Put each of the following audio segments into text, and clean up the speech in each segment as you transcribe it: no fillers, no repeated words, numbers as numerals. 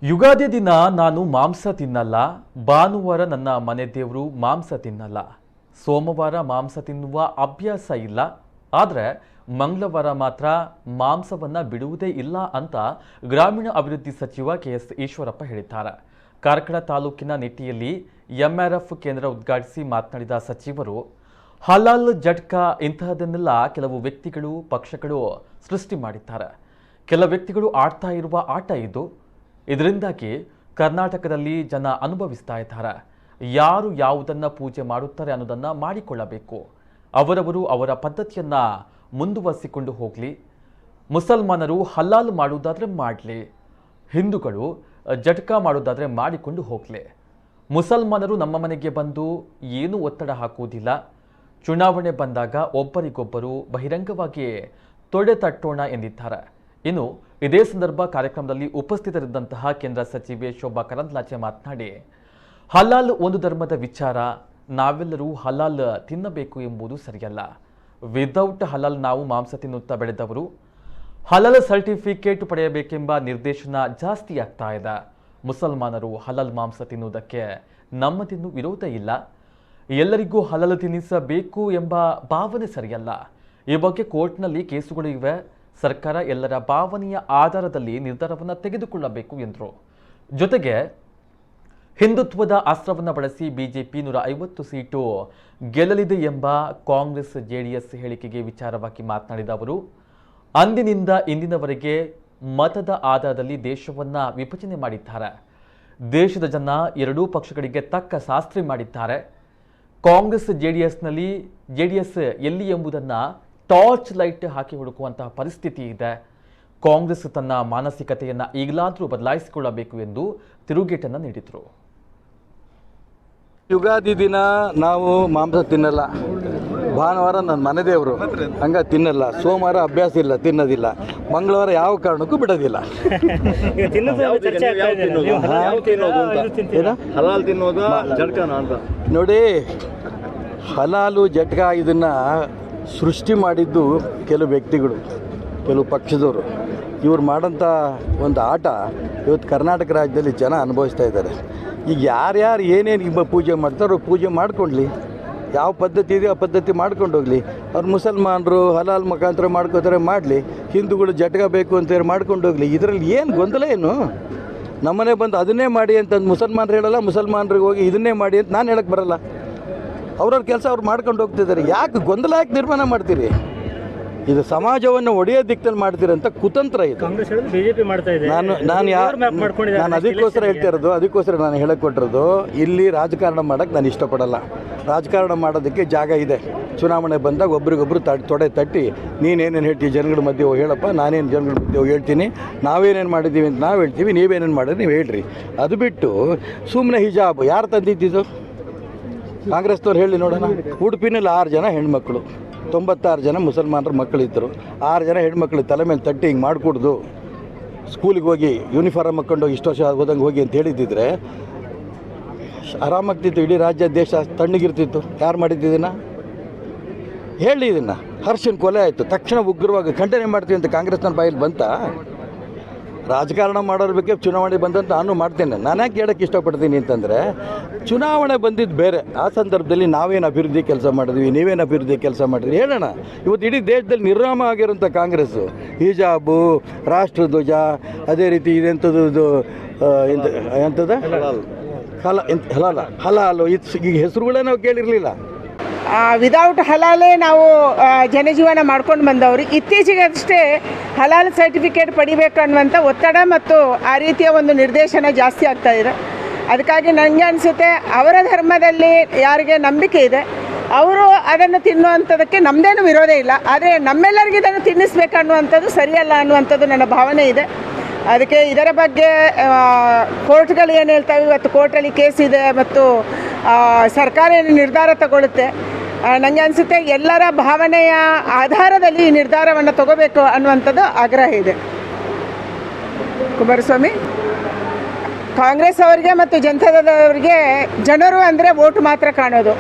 ಯುಗಾದಿ ದಿನ ನಾನು ಮಾಂಸ ತಿನ್ನಲ್ಲ. ಭಾನುವಾರ ನನ್ನ ಮನೆ ದೇವರು ಮಾಂಸ ತಿನ್ನಲ್ಲ. ಸೋಮವಾರ ಮಾಂಸ ತಿನ್ನುವ ಅಭ್ಯಾಸ ಇಲ್ಲ. ಆದರೆ ಮಂಗಳವಾರ ಮಾತ್ರ ಮಾಂಸವನ್ನ ಬಿಡುವುದೇ ಇಲ್ಲ ಅಂತ ಗ್ರಾಮೀಣ ಅಭಿವೃದ್ಧಿ ಸಚಿವ ಕೆಎಸ್ ಈಶ್ವರಪ್ಪ ಹೇಳಿದ್ದಾರೆ. ಕಾರ್ಕಳ ತಾಲೂಕಿನ ನಿಟ್ಟಿಯಲ್ಲಿ ಎಂಆರ್ಎಫ್ ಕೇಂದ್ರ ಉದ್ಘಾಟಿಸಿ ಮಾತನಾಡಿದ ಸಚಿವರು, ಹಲಾಲ್ ಜಟ್ಕಾ ಇಂತಹದನ್ನೆಲ್ಲ ಕೆಲವು ವ್ಯಕ್ತಿಗಳು ಪಕ್ಷಗಳು ಸೃಷ್ಟಿ ಮಾಡಿದ್ದಾರೆ. ಕೆಲ ವ್ಯಕ್ತಿಗಳು ಆಡ್ತಾ ಇರುವ ಆಟ ಇದು. ಇದರಿಂದಾಗಿ ಕರ್ನಾಟಕದಲ್ಲಿ ಜನ ಅನುಭವಿಸ್ತಾ ಇದ್ದಾರೆ. ಯಾರು ಯಾವುದನ್ನ ಪೂಜೆ ಮಾಡುತ್ತಾರೆ ಅನ್ನೋದನ್ನ ಮಾಡಿಕೊಳ್ಳಬೇಕು. ಅವರವರು ಅವರ ಪದ್ಧತಿಯನ್ನ ಮುಂದುವರಿಸಿಕೊಂಡು ಹೋಗಲಿ. ಮುಸಲ್ಮಾನರು ಹಲಾಲ್ ಮಾಡುವುದಾದ್ರೆ ಮಾಡಲಿ, ಹಿಂದೂಗಳು ಜಟ್ಕಾ ಮಾಡುವುದಾದ್ರೆ ಮಾಡಿಕೊಂಡು ಹೋಗಲಿ. ಮುಸಲ್ಮಾನರು ನಮ್ಮ ಮನೆಗೆ ಬಂದು ಏನೂ ಒತ್ತಡ ಹಾಕುವುದಿಲ್ಲ. ಚುನಾವಣೆ ಬಂದಾಗ ಒಬ್ಬರಿಗೊಬ್ಬರು ಬಹಿರಂಗವಾಗಿ ತೊಡೆ ತಟ್ಟೋಣ ಎಂದಿದ್ದಾರೆ. ಇನ್ನು ಇದೇ ಸಂದರ್ಭ ಕಾರ್ಯಕ್ರಮದಲ್ಲಿ ಉಪಸ್ಥಿತರಿದ್ದಂತಹ ಕೇಂದ್ರ ಸಚಿವೆ ಶೋಭಾ ಕರಂದ್ಲಾಜೆ ಮಾತನಾಡಿ, ಹಲಾಲ್ ಒಂದು ಧರ್ಮದ ವಿಚಾರ. ನಾವೆಲ್ಲರೂ ಹಲಾಲ್ ತಿನ್ನಬೇಕು ಎಂಬುದು ಸರಿಯಲ್ಲ. ವಿದೌಟ್ ಹಲಾಲ್ ನಾವು ಮಾಂಸ ತಿನ್ನುತ್ತಾ ಬೆಳೆದವರು. ಹಲಾಲ್ ಸರ್ಟಿಫಿಕೇಟ್ ಪಡೆಯಬೇಕೆಂಬ ನಿರ್ದೇಶನ ಜಾಸ್ತಿ ಆಗ್ತಾ ಇದೆ. ಮುಸಲ್ಮಾನರು ಹಲಾಲ್ ಮಾಂಸ ತಿನ್ನುವುದಕ್ಕೆ ನಮ್ಮದಿನ್ನೂ ವಿರೋಧ ಇಲ್ಲ. ಎಲ್ಲರಿಗೂ ಹಲಾಲ್ ತಿನ್ನಿಸಬೇಕು ಎಂಬ ಭಾವನೆ ಸರಿಯಲ್ಲ. ಈ ಬಗ್ಗೆ ಕೋರ್ಟ್ನಲ್ಲಿ ಕೇಸುಗಳು ಇವೆ. ಸರ್ಕಾರ ಎಲ್ಲರ ಭಾವನೆಯ ಆಧಾರದಲ್ಲಿ ನಿರ್ಧಾರವನ್ನು ತೆಗೆದುಕೊಳ್ಳಬೇಕು ಎಂದರು. ಜೊತೆಗೆ ಹಿಂದುತ್ವದ ಅಸ್ತ್ರವನ್ನು ಬಳಸಿ ಬಿಜೆಪಿ 150 ಸೀಟು ಗೆಲ್ಲಲಿದೆ ಎಂಬ ಕಾಂಗ್ರೆಸ್ ಜೆಡಿಎಸ್ ಹೇಳಿಕೆಗೆ ವಿಚಾರವಾಗಿ ಮಾತನಾಡಿದ ಅವರು, ಅಂದಿನಿಂದ ಇಂದಿನವರೆಗೆ ಮತದ ಆಧಾರದಲ್ಲಿ ದೇಶವನ್ನ ವಿಭಜನೆ ಮಾಡಿದ್ದಾರೆ. ದೇಶದ ಜನ ಎರಡೂ ಪಕ್ಷಗಳಿಗೆ ತಕ್ಕ ಶಾಸ್ತ್ರಿ ಮಾಡಿದ್ದಾರೆ. ಕಾಂಗ್ರೆಸ್ ಜೆಡಿಎಸ್ ಎಲ್ಲಿ ಎಂಬುದನ್ನ ಟಾರ್ಚ್ ಲೈಟ್ ಹಾಕಿ ಹುಡುಕುವಂತಹ ಪರಿಸ್ಥಿತಿ ಇದೆ. ಕಾಂಗ್ರೆಸ್ ತನ್ನ ಮಾನಸಿಕತೆಯನ್ನ ಈಗಲಾದರೂ ಬದಲಾಯಿಸಿಕೊಳ್ಳಬೇಕು ಎಂದು ತಿರುಗೇಟನ್ನು ನೀಡಿದರು. ಯುಗಾದಿ ದಿನ ನಾವು ಮಾಂಸ ತಿನ್ನಲ್ಲ. ಭಾನುವಾರ ನನ್ನ ಮನೆ ದೇವರು ಹಂಗ ತಿನ್ನಲ್ಲ. ಸೋಮವಾರ ಅಭ್ಯಾಸ ಇಲ್ಲ, ತಿನ್ನೋದಿಲ್ಲ. ಮಂಗಳವಾರ ಯಾವ ಕಾರಣಕ್ಕೂ ಬಿಡೋದಿಲ್ಲ. ನೋಡಿ, ಹಲಾಲು ಜಟ್ಕಾ ಇದನ್ನ ಸೃಷ್ಟಿ ಮಾಡಿದ್ದು ಕೆಲವು ವ್ಯಕ್ತಿಗಳು, ಕೆಲವು ಪಕ್ಷದವರು. ಇವ್ರು ಮಾಡೋಂಥ ಒಂದು ಆಟ ಇವತ್ತು ಕರ್ನಾಟಕ ರಾಜ್ಯದಲ್ಲಿ ಜನ ಅನುಭವಿಸ್ತಾ ಇದ್ದಾರೆ. ಈಗ ಯಾರ್ಯಾರು ಏನೇನು ಪೂಜೆ ಮಾಡ್ತಾರೋ ಪೂಜೆ ಮಾಡ್ಕೊಳ್ಳಿ. ಯಾವ ಪದ್ಧತಿ ಇದೆಯೋ ಆ ಪದ್ಧತಿ ಮಾಡ್ಕೊಂಡು ಹೋಗಲಿ. ಅವ್ರು ಮುಸಲ್ಮಾನರು ಹಲಾಲ್ ಮುಖಾಂತರ ಮಾಡ್ಕೋತಾರೆ, ಮಾಡಲಿ. ಹಿಂದೂಗಳು ಜಟ್ಕಾ ಬೇಕು ಅಂತೇಳಿ ಮಾಡ್ಕೊಂಡು ಹೋಗಲಿ. ಇದರಲ್ಲಿ ಏನು ಗೊಂದಲ ಏನು? ನಮ್ಮನೆ ಬಂದು ಅದನ್ನೇ ಮಾಡಿ ಅಂತಂದು ಮುಸಲ್ಮಾನರು ಹೇಳಲ್ಲ, ಮುಸಲ್ಮಾನರಿಗೆ ಹೋಗಿ ಇದನ್ನೇ ಮಾಡಿ ಅಂತ ನಾನು ಹೇಳಕ್ಕೆ ಬರಲ್ಲ. ಅವ್ರವ್ರ ಕೆಲಸ ಅವ್ರು ಮಾಡ್ಕೊಂಡು ಹೋಗ್ತಿದ್ದಾರೆ. ಯಾಕೆ ಗೊಂದಲ ಯಾಕೆ ನಿರ್ಮಾಣ ಮಾಡ್ತೀರಿ? ಇದು ಸಮಾಜವನ್ನು ಒಡೆಯೋ ದಿಕ್ಕಲ್ಲಿ ಮಾಡ್ತೀರಂತ ಕುತಂತ್ರ ಇದು. ನಾನು ಅದಕ್ಕೋಸ್ಕರ ಹೇಳ್ತಾ ಇರೋದು, ಅದಕ್ಕೋಸ್ಕರ ನಾನು ಹೇಳಕ್ಕೆ ಕೊಟ್ಟಿರೋದು, ಇಲ್ಲಿ ರಾಜಕಾರಣ ಮಾಡೋಕ್ಕೆ ನಾನು ಇಷ್ಟಪಡಲ್ಲ. ರಾಜಕಾರಣ ಮಾಡೋದಕ್ಕೆ ಜಾಗ ಇದೆ. ಚುನಾವಣೆ ಬಂದಾಗ ಒಬ್ರಿಗೊಬ್ರು ತೊಡೆ ತಟ್ಟಿ ನೀನೇನೇನು ಹೇಳ್ತೀವಿ ಜನಗಳ ಮಧ್ಯೆ ಹೋಗಿ ಹೇಳಪ್ಪ, ನಾನೇನು ಜನಗಳ ಮಧ್ಯೆ ಹೋಗಿ ಹೇಳ್ತೀನಿ, ನಾವೇನೇನು ಮಾಡಿದ್ದೀವಿ ಅಂತ ನಾವು ಹೇಳ್ತೀವಿ, ನೀವೇನೇನು ಮಾಡಿದ್ರೆ ನೀವು ಹೇಳ್ರಿ. ಅದು ಬಿಟ್ಟು ಸುಮ್ಮನೆ ಹಿಜಾಬ್ ಯಾರು ತಂದಿದ್ದು? ಕಾಂಗ್ರೆಸ್ನವ್ರು ಹೇಳಿ ನೋಡೋಣ. ಉಡುಪಿನಲ್ಲಿ 6 ಜನ ಹೆಣ್ಮಕ್ಳು, 96 ಜನ ಮುಸಲ್ಮಾನರ ಮಕ್ಕಳಿದ್ದರು. 6 ಜನ ಹೆಣ್ಮಕ್ಳು ತಲೆ ಮೇಲೆ ತಟ್ಟಿ ಹಿಂಗೆ ಮಾಡಿಕೊಡ್ದು ಸ್ಕೂಲಿಗೆ ಹೋಗಿ ಯೂನಿಫಾರ್ಮ್ ಹಾಕ್ಕೊಂಡು ಹೋಗಿ ಇಷ್ಟು ವರ್ಷ ಹೋದಂಗೆ ಹೋಗಿ ಅಂತ ಹೇಳಿದ್ದಿದ್ರೆ ಆರಾಮಾಗ್ತಿತ್ತು. ಇಡೀ ರಾಜ್ಯ ದೇಶ ತಣ್ಣಗಿರ್ತಿತ್ತು. ಯಾರು ಮಾಡಿದ್ದಿದ್ದನ್ನು ಹೇಳಿ. ಇದನ್ನು ಹರ್ಷನ್ ಕೊಲೆ ಆಯಿತು, ತಕ್ಷಣ ಉಗ್ರವಾಗಿ ಖಂಡನೆ ಮಾಡ್ತೀವಿ ಅಂತ ಕಾಂಗ್ರೆಸ್ನ ಬಾಯಲ್ಲಿ ಬಂತ? ರಾಜಕಾರಣ ಮಾಡೋರ ಬಗ್ಗೆ ಚುನಾವಣೆ ಬಂದಂತ ನಾನು ಮಾಡ್ತೇನೆ. ನಾನು ಯಾಕೆ ಹೇಳೋಕ್ಕೆ ಇಷ್ಟಪಡ್ತೀನಿ ಅಂತಂದರೆ, ಚುನಾವಣೆ ಬಂದಿದ್ದು ಬೇರೆ. ಆ ಸಂದರ್ಭದಲ್ಲಿ ನಾವೇನು ಅಭಿವೃದ್ಧಿ ಕೆಲಸ ಮಾಡಿದ್ವಿ, ನೀವೇನು ಅಭಿವೃದ್ಧಿ ಕೆಲಸ ಮಾಡಿದ್ವಿ ಹೇಳೋಣ. ಇವತ್ತು ಇಡೀ ದೇಶದಲ್ಲಿ ನಿರ್ನಾಮ ಆಗಿರೋಂಥ ಕಾಂಗ್ರೆಸ್ಸು ಹಿಜಾಬು, ರಾಷ್ಟ್ರಧ್ವಜ, ಅದೇ ರೀತಿ ಇದೆಂಥದ್ದು ಇದು ಎಂಥದ್ದು ಹಲಾಲು ಈಗ ಹೆಸರುಗಳೇ ನಾವು ಕೇಳಿರಲಿಲ್ಲ. ವಿದೌಟ್ ಹಲಾಲೇ ನಾವು ಜನಜೀವನ ಮಾಡ್ಕೊಂಡು ಬಂದವರು. ಇತ್ತೀಚೆಗೆ ಅಷ್ಟೇ ಹಲಾಲ್ ಸರ್ಟಿಫಿಕೇಟ್ ಪಡಿಬೇಕು ಅನ್ನುವಂಥ ಒತ್ತಡ ಮತ್ತು ಆ ರೀತಿಯ ಒಂದು ನಿರ್ದೇಶನ ಜಾಸ್ತಿ ಆಗ್ತಾ ಇದೆ. ಅದಕ್ಕಾಗಿ ನನಗೆ ಅನಿಸುತ್ತೆ, ಅವರ ಧರ್ಮದಲ್ಲಿ ಯಾರಿಗೆ ನಂಬಿಕೆ ಇದೆ ಅವರು ಅದನ್ನು ತಿನ್ನುವಂಥದ್ದಕ್ಕೆ ನಮ್ಮದೇನು ವಿರೋಧ ಇಲ್ಲ. ಆದರೆ ನಮ್ಮೆಲ್ಲರಿಗೂ ಇದನ್ನು ತಿನ್ನಿಸ್ಬೇಕನ್ನುವಂಥದ್ದು ಸರಿಯಲ್ಲ ಅನ್ನುವಂಥದ್ದು ನನ್ನ ಭಾವನೆ ಇದೆ. ಅದಕ್ಕೆ ಇದರ ಬಗ್ಗೆ ಕೋರ್ಟ್ಗಳು ಏನು ಹೇಳ್ತವೆ, ಇವತ್ತು ಕೋರ್ಟಲ್ಲಿ ಕೇಸ್ ಇದೆ ಮತ್ತು ಸರ್ಕಾರ ಏನು ನಿರ್ಧಾರ ತಗೊಳ್ಳುತ್ತೆ. ನನಗೆ ಅನಿಸುತ್ತೆ ಎಲ್ಲರ ಭಾವನೆಯ ಆಧಾರದಲ್ಲಿ ಈ ನಿರ್ಧಾರವನ್ನು ತಗೋಬೇಕು ಅನ್ನುವಂಥದ್ದು ಆಗ್ರಹ ಇದೆ. ಕುಮಾರಸ್ವಾಮಿ, ಕಾಂಗ್ರೆಸ್ ಅವರಿಗೆ ಮತ್ತು ಜನತಾದಳದವರಿಗೆ ಜನರು ಅಂದರೆ ವೋಟ್ ಮಾತ್ರ ಕಾಣೋದು.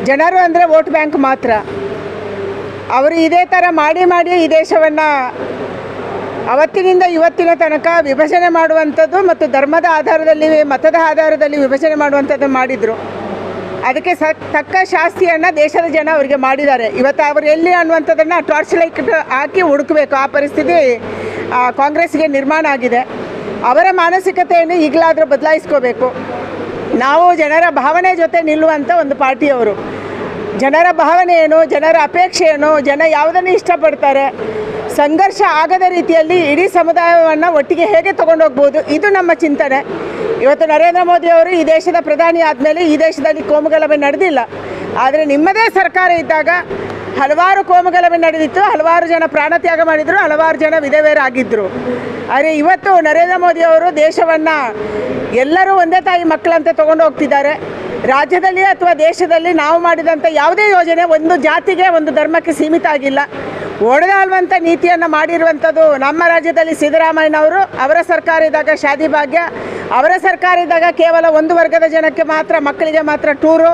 ಜನರು ಅಂದರೆ ವೋಟ್ ಬ್ಯಾಂಕ್ ಮಾತ್ರ. ಅವರು ಇದೇ ಥರ ಮಾಡಿ ಈ ದೇಶವನ್ನು ಅವತ್ತಿನಿಂದ ಇವತ್ತಿನ ತನಕ ವಿಭಜನೆ ಮಾಡುವಂಥದ್ದು ಮತ್ತು ಧರ್ಮದ ಆಧಾರದಲ್ಲಿ ಮತದ ಆಧಾರದಲ್ಲಿ ವಿಭಜನೆ ಮಾಡುವಂಥದ್ದು ಮಾಡಿದರು. ಅದಕ್ಕೆ ತಕ್ಕ ಶಾಸ್ತಿಯನ್ನು ದೇಶದ ಜನ ಅವರಿಗೆ ಮಾಡಿದ್ದಾರೆ. ಇವತ್ತು ಅವರು ಎಲ್ಲಿ ಅನ್ನುವಂಥದ್ದನ್ನು ಟಾರ್ಚ್ ಲೈಟ್ ಹಾಕಿ ಹುಡುಕಬೇಕು. ಆ ಪರಿಸ್ಥಿತಿ ಕಾಂಗ್ರೆಸ್ಗೆ ನಿರ್ಮಾಣ ಆಗಿದೆ. ಅವರ ಮಾನಸಿಕತೆಯನ್ನು ಈಗಲಾದರೂ ಬದಲಾಯಿಸ್ಕೋಬೇಕು. ನಾವು ಜನರ ಭಾವನೆ ಜೊತೆ ನಿಲ್ಲುವಂಥ ಒಂದು ಪಾರ್ಟಿಯವರು. ಜನರ ಭಾವನೆ ಏನು, ಜನರ ಅಪೇಕ್ಷೆ ಏನು, ಜನ ಯಾವುದನ್ನು ಇಷ್ಟಪಡ್ತಾರೆ, ಸಂಘರ್ಷ ಆಗದ ರೀತಿಯಲ್ಲಿ ಇಡೀ ಸಮುದಾಯವನ್ನು ಒಟ್ಟಿಗೆ ಹೇಗೆ ತೊಗೊಂಡೋಗ್ಬೋದು, ಇದು ನಮ್ಮ ಚಿಂತನೆ. ಇವತ್ತು ನರೇಂದ್ರ ಮೋದಿ ಅವರು ಈ ದೇಶದ ಪ್ರಧಾನಿ ಆದಮೇಲೆ ಈ ದೇಶದಲ್ಲಿ ಕೋಮುಗಲಭೆ ನಡೆದಿಲ್ಲ. ಆದರೆ ನಿಮ್ಮದೇ ಸರ್ಕಾರ ಇದ್ದಾಗ ಹಲವಾರು ಕೋಮುಗಲಭೆ ನಡೆದಿತ್ತು, ಹಲವಾರು ಜನ ಪ್ರಾಣತ್ಯಾಗ ಮಾಡಿದರು, ಹಲವಾರು ಜನ ವಿಧವೆಯರಾಗಿದ್ದರು. ಆದರೆ ಇವತ್ತು ನರೇಂದ್ರ ಮೋದಿ ಅವರು ದೇಶವನ್ನು ಎಲ್ಲರೂ ಒಂದೇ ತಾಯಿ ಮಕ್ಕಳಂತೆ ತೊಗೊಂಡು ಹೋಗ್ತಿದ್ದಾರೆ. ರಾಜ್ಯದಲ್ಲಿ ಅಥವಾ ದೇಶದಲ್ಲಿ ನಾವು ಮಾಡಿದಂಥ ಯಾವುದೇ ಯೋಜನೆ ಒಂದು ಜಾತಿಗೆ ಒಂದು ಧರ್ಮಕ್ಕೆ ಸೀಮಿತ ಆಗಿಲ್ಲ. ಒಡೆದಾಳುವಂಥ ನೀತಿಯನ್ನು ಮಾಡಿರುವಂಥದ್ದು ನಮ್ಮ ರಾಜ್ಯದಲ್ಲಿ ಸಿದ್ದರಾಮಯ್ಯನವರು. ಅವರ ಸರ್ಕಾರ ಇದ್ದಾಗ ಶಾದಿ ಭಾಗ್ಯ, ಅವರ ಸರ್ಕಾರ ಇದ್ದಾಗ ಕೇವಲ ಒಂದು ವರ್ಗದ ಜನಕ್ಕೆ ಮಾತ್ರ, ಮಕ್ಕಳಿಗೆ ಮಾತ್ರ ಟೂರು,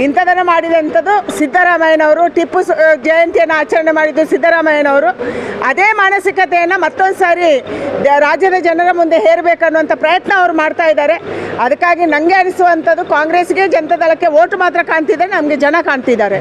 ಇಂಥದನ್ನು ಮಾಡಿದಂಥದ್ದು ಸಿದ್ದರಾಮಯ್ಯನವರು. ಟಿಪ್ಪು ಜಯಂತಿಯನ್ನು ಆಚರಣೆ ಮಾಡಿದ್ದು ಸಿದ್ದರಾಮಯ್ಯನವರು. ಅದೇ ಮಾನಸಿಕತೆಯನ್ನು ಮತ್ತೊಂದು ಸಾರಿ ರಾಜ್ಯದ ಜನರ ಮುಂದೆ ಹೇರಬೇಕನ್ನುವಂಥ ಪ್ರಯತ್ನ ಅವರು ಮಾಡ್ತಾ ಇದ್ದಾರೆ. ಅದಕ್ಕಾಗಿ ನನಗೆ ಅನಿಸುವಂಥದ್ದು ಕಾಂಗ್ರೆಸ್ಗೆ, ಜನತಾದಳಕ್ಕೆ ಓಟು ಮಾತ್ರ ಕಾಣ್ತಿದ್ದಾರೆ, ನಮಗೆ ಜನ ಕಾಣ್ತಿದ್ದಾರೆ.